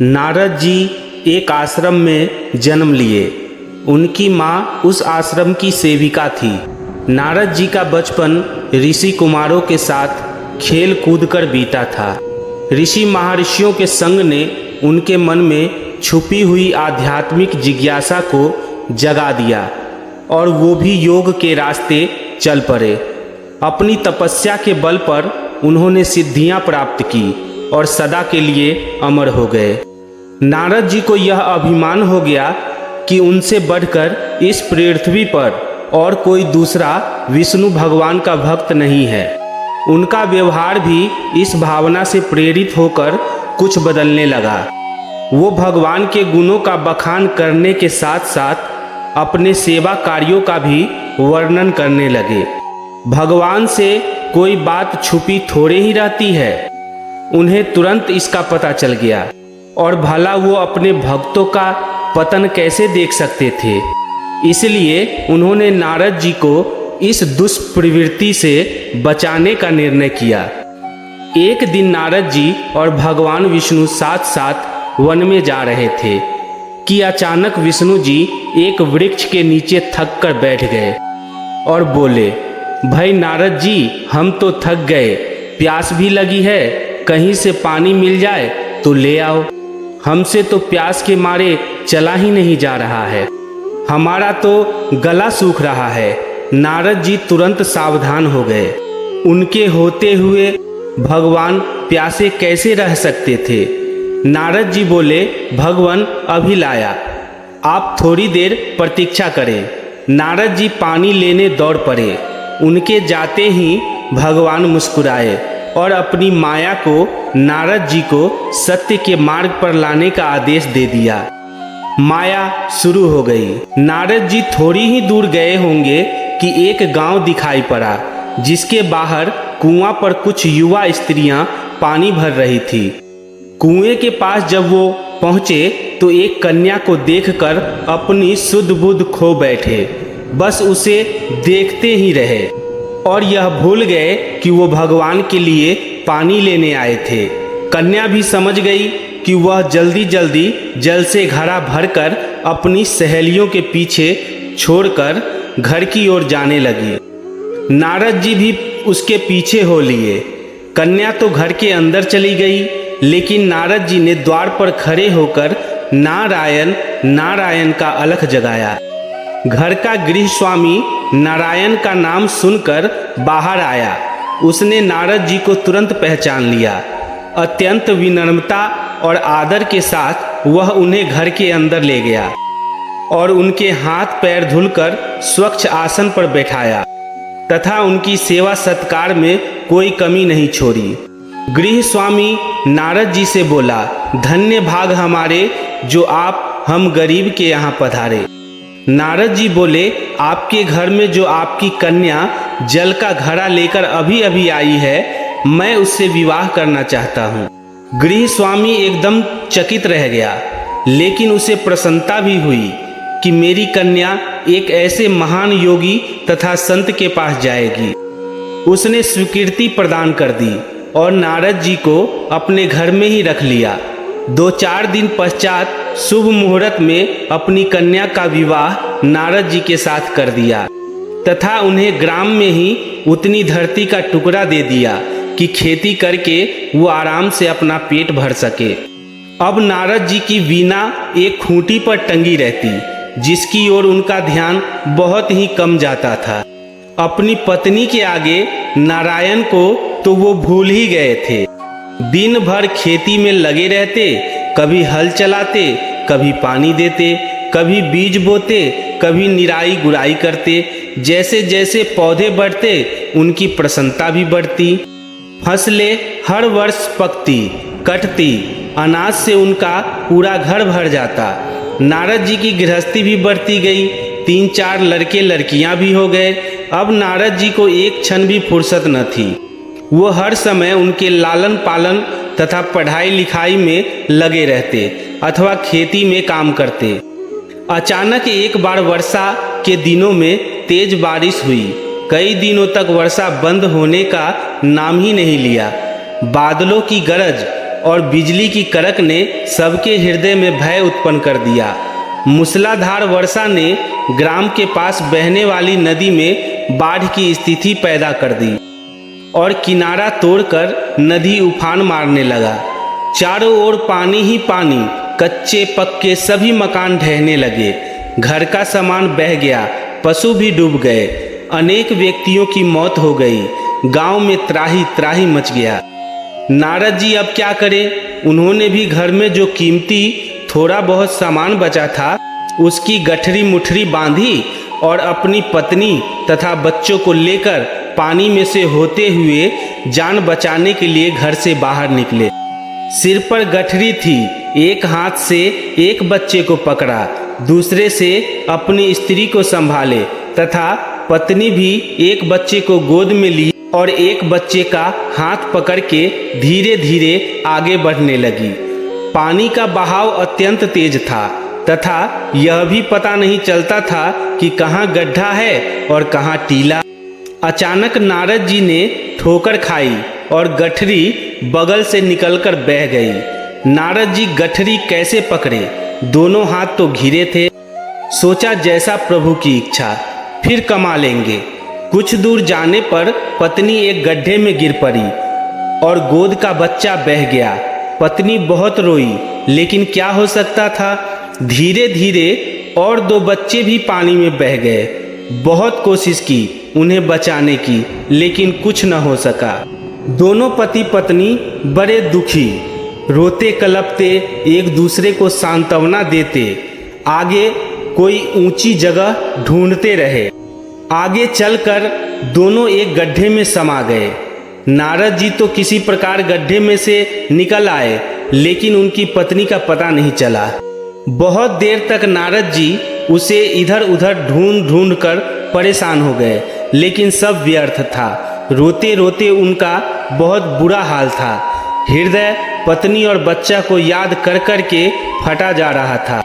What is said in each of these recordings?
नारद जी एक आश्रम में जन्म लिए। उनकी माँ उस आश्रम की सेविका थी। नारद जी का बचपन ऋषि कुमारों के साथ खेल कूद कर बीता था। ऋषि महर्षियों के संग ने उनके मन में छुपी हुई आध्यात्मिक जिज्ञासा को जगा दिया और वो भी योग के रास्ते चल पड़े। अपनी तपस्या के बल पर उन्होंने सिद्धियां प्राप्त की और सदा के लिए अमर हो गए। नारद जी को यह अभिमान हो गया कि उनसे बढ़कर इस पृथ्वी पर और कोई दूसरा विष्णु भगवान का भक्त नहीं है। उनका व्यवहार भी इस भावना से प्रेरित होकर कुछ बदलने लगा। वो भगवान के गुणों का बखान करने के साथ साथ अपने सेवा कार्यों का भी वर्णन करने लगे। भगवान से कोई बात छुपी थोड़े ही रहती है। उन्हें तुरंत इसका पता चल गया और भला वो अपने भक्तों का पतन कैसे देख सकते थे। इसलिए उन्होंने नारद जी को इस दुष्प्रवृत्ति से बचाने का निर्णय किया। एक दिन नारद जी और भगवान विष्णु साथ साथ वन में जा रहे थे कि अचानक विष्णु जी एक वृक्ष के नीचे थक कर बैठ गए और बोले, भाई नारद जी, हम तो थक गए, प्यास भी लगी है, कहीं से पानी मिल जाए तो ले आओ। हमसे तो प्यास के मारे चला ही नहीं जा रहा है, हमारा तो गला सूख रहा है। नारद जी तुरंत सावधान हो गए। उनके होते हुए भगवान प्यासे कैसे रह सकते थे। नारद जी बोले, भगवान अभी लाया, आप थोड़ी देर प्रतीक्षा करें। नारद जी पानी लेने दौड़ पड़े। उनके जाते ही भगवान मुस्कुराए और अपनी माया को नारद जी को सत्य के मार्ग पर लाने का आदेश दे दिया। माया शुरू हो गई। नारद जी थोड़ी ही दूर गए होंगे कि एक गांव दिखाई पड़ा, जिसके बाहर कुआं पर कुछ युवा स्त्रियां पानी भर रही थी। कुएं के पास जब वो पहुंचे तो एक कन्या को देखकर अपनी सुध बुध खो बैठे। बस उसे देखते ही रहे और यह भूल गए कि वो भगवान के लिए पानी लेने आए थे। कन्या भी समझ गई कि वह जल्दी जल्दी जल से घड़ा भरकर अपनी सहेलियों के पीछे छोड़कर घर की ओर जाने लगी। नारद जी भी उसके पीछे हो लिए। कन्या तो घर के अंदर चली गई, लेकिन नारद जी ने द्वार पर खड़े होकर नारायण नारायण का अलख जगाया। घर का गृह स्वामी नारायण का नाम सुनकर बाहर आया। उसने नारद जी को तुरंत पहचान लिया। अत्यंत विनम्रता और आदर के साथ वह उन्हें घर के अंदर ले गया और उनके हाथ पैर धुलकर स्वच्छ आसन पर बैठाया तथा उनकी सेवा सत्कार में कोई कमी नहीं छोड़ी। गृह स्वामी नारद जी से बोला, धन्य भाग हमारे जो आप हम गरीब के यहाँ पधारे। नारद जी बोले, आपके घर में जो आपकी कन्या जल का घड़ा लेकर अभी अभी आई है, मैं उससे विवाह करना चाहता हूँ। गृह स्वामी एकदम चकित रह गया, लेकिन उसे प्रसन्नता भी हुई कि मेरी कन्या एक ऐसे महान योगी तथा संत के पास जाएगी। उसने स्वीकृति प्रदान कर दी और नारद जी को अपने घर में ही रख लिया। 2-4 दिन पश्चात शुभ मुहूर्त में अपनी कन्या का विवाह नारद जी के साथ कर दिया तथा उन्हें ग्राम में ही उतनी धरती का टुकड़ा दे दिया कि खेती करके वो आराम से अपना पेट भर सके। अब नारद जी की वीणा एक खूंटी पर टंगी रहती, जिसकी ओर उनका ध्यान बहुत ही कम जाता था। अपनी पत्नी के आगे नारायण को तो वो भूल ही गए थे। दिन भर खेती में लगे रहते, कभी हल चलाते, कभी पानी देते, कभी बीज बोते, कभी निराई गुड़ाई करते। जैसे जैसे पौधे बढ़ते, उनकी प्रसन्नता भी बढ़ती। फसलें हर वर्ष पकती, कटती, अनाज से उनका पूरा घर भर जाता। नारद जी की गृहस्थी भी बढ़ती गई। 3-4 लड़के लड़कियां भी हो गए। अब नारद जी को एक क्षण भी फुर्सत न थी। वो हर समय उनके लालन पालन तथा पढ़ाई लिखाई में लगे रहते अथवा खेती में काम करते। अचानक एक बार वर्षा के दिनों में तेज बारिश हुई। कई दिनों तक वर्षा बंद होने का नाम ही नहीं लिया। बादलों की गरज और बिजली की कड़क ने सबके हृदय में भय उत्पन्न कर दिया। मूसलाधार वर्षा ने ग्राम के पास बहने वाली नदी में बाढ़ की स्थिति पैदा कर दी और किनारा तोड़कर नदी उफान मारने लगा। चारों ओर पानी ही पानी, कच्चे पक्के सभी मकान ढहने लगे। घर का सामान बह गया, पशु भी डूब गए। अनेक व्यक्तियों की मौत हो गई। गांव में त्राही त्राही मच गया। नारद जी अब क्या करें? उन्होंने भी घर में जो कीमती थोड़ा बहुत सामान बचा था उसकी गठरी मुठरी बांधी और अपनी पत्नी तथा बच्चों को लेकर पानी में से होते हुए जान बचाने के लिए घर से बाहर निकले। सिर पर गठरी थी, एक हाथ से एक बच्चे को पकड़ा, दूसरे से अपनी स्त्री को संभाले तथा पत्नी भी एक बच्चे को गोद में ली और एक बच्चे का हाथ पकड़ के धीरे धीरे आगे बढ़ने लगी। पानी का बहाव अत्यंत तेज था तथा यह भी पता नहीं चलता था कि कहाँ गड्ढा है और कहाँ टीला। अचानक नारद जी ने ठोकर खाई और गठरी बगल से निकलकर बह गई। नारद जी गठरी कैसे पकड़े? दोनों हाथ तो घिरे थे। सोचा जैसा प्रभु की इच्छा, फिर कमा लेंगे। कुछ दूर जाने पर पत्नी एक गड्ढे में गिर पड़ी और गोद का बच्चा बह गया। पत्नी बहुत रोई, लेकिन क्या हो सकता था? धीरे धीरे और 2 बच्चे भी पानी में बह गए। बहुत कोशिश की उन्हें बचाने की, लेकिन कुछ न हो सका। दोनों पति पत्नी बड़े दुखी, रोते कलपते एक दूसरे को सांत्वना देते आगे कोई ऊंची जगह ढूंढते रहे। आगे चलकर दोनों एक गड्ढे में समा गए। नारद जी तो किसी प्रकार गड्ढे में से निकल आए, लेकिन उनकी पत्नी का पता नहीं चला। बहुत देर तक नारद जी उसे इधर उधर ढूंढ ढूंढ कर परेशान हो गए, लेकिन सब व्यर्थ था। रोते रोते उनका बहुत बुरा हाल था। हृदय पत्नी और बच्चा को याद कर कर के फटा जा रहा था।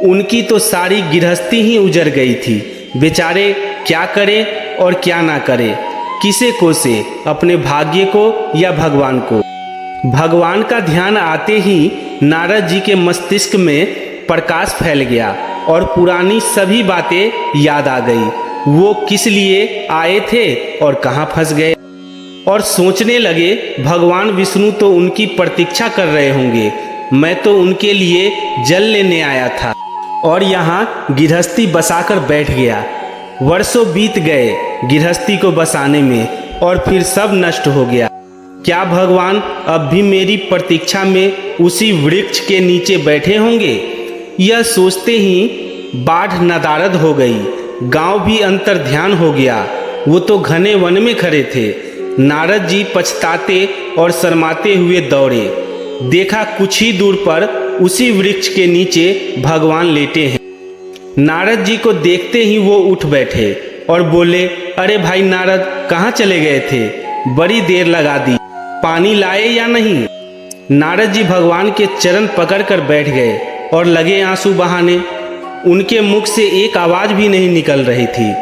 उनकी तो सारी गृहस्थी ही उजड़ गई थी। बेचारे क्या करे और क्या ना करे, किसे कोसे, अपने भाग्य को या भगवान को। भगवान का ध्यान आते ही नारद जी के मस्तिष्क में प्रकाश फैल गया और पुरानी सभी बातें याद आ गई। वो किस लिए आए थे और कहाँ फंस गए, और सोचने लगे भगवान विष्णु तो उनकी प्रतीक्षा कर रहे होंगे। मैं तो उनके लिए जल लेने आया था और यहाँ गृहस्थी बसाकर बैठ गया। वर्षों बीत गए गृहस्थी को बसाने में और फिर सब नष्ट हो गया। क्या भगवान अब भी मेरी प्रतीक्षा में उसी वृक्ष के नीचे बैठे होंगे? यह सोचते ही बाढ़ नदारद हो गई। गांव भी अंतर ध्यान हो गया। वो तो घने वन में खड़े थे। नारद जी पछताते और शर्माते हुए दौड़े। देखा कुछ ही दूर पर उसी वृक्ष के नीचे भगवान लेटे हैं। नारद जी को देखते ही वो उठ बैठे और बोले, अरे भाई नारद, कहाँ चले गए थे? बड़ी देर लगा दी, पानी लाए या नहीं? नारद जी भगवान के चरण पकड़कर बैठ गए और लगे आंसू बहाने। उनके मुख से एक आवाज भी नहीं निकल रही थी।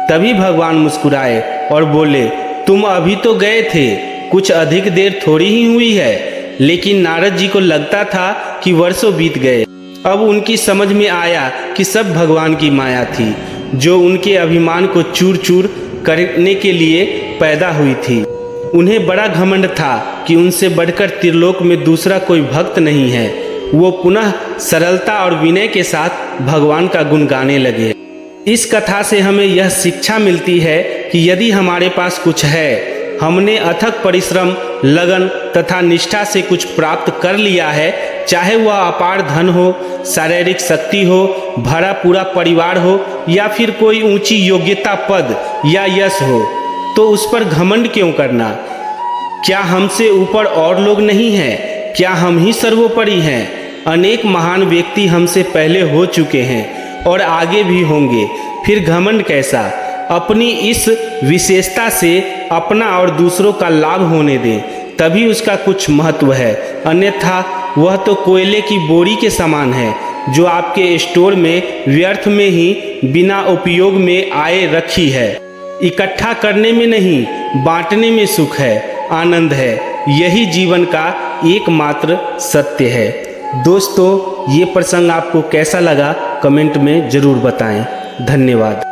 तभी भगवान मुस्कुराए और बोले, तुम अभी तो गए थे, कुछ अधिक देर थोड़ी ही हुई है। लेकिन नारद जी को लगता था कि वर्षों बीत गए। अब उनकी समझ में आया कि सब भगवान की माया थी, जो उनके अभिमान को चूर चूर करने के लिए पैदा हुई थी। उन्हें बड़ा घमंड था कि उनसे बढ़कर त्रिलोक में दूसरा कोई भक्त नहीं है। वो पुनः सरलता और विनय के साथ भगवान का गुण गाने लगे। इस कथा से हमें यह शिक्षा मिलती है कि यदि हमारे पास कुछ है, हमने अथक परिश्रम, लगन तथा निष्ठा से कुछ प्राप्त कर लिया है, चाहे वह अपार धन हो, शारीरिक शक्ति हो, भरा पूरा परिवार हो या फिर कोई ऊंची योग्यता, पद या यश हो, तो उस पर घमंड क्यों करना? क्या हमसे ऊपर और लोग नहीं हैं? क्या हम ही सर्वोपरि हैं? अनेक महान व्यक्ति हमसे पहले हो चुके हैं और आगे भी होंगे, फिर घमंड कैसा? अपनी इस विशेषता से अपना और दूसरों का लाभ होने दें, तभी उसका कुछ महत्व है। अन्यथा वह तो कोयले की बोरी के समान है, जो आपके स्टोर में व्यर्थ में ही बिना उपयोग में आए रखी है। इकट्ठा करने में नहीं, बांटने में सुख है, आनंद है। यही जीवन का एकमात्र सत्य है। दोस्तों, ये प्रसंग आपको कैसा लगा कमेंट में ज़रूर बताएं। धन्यवाद।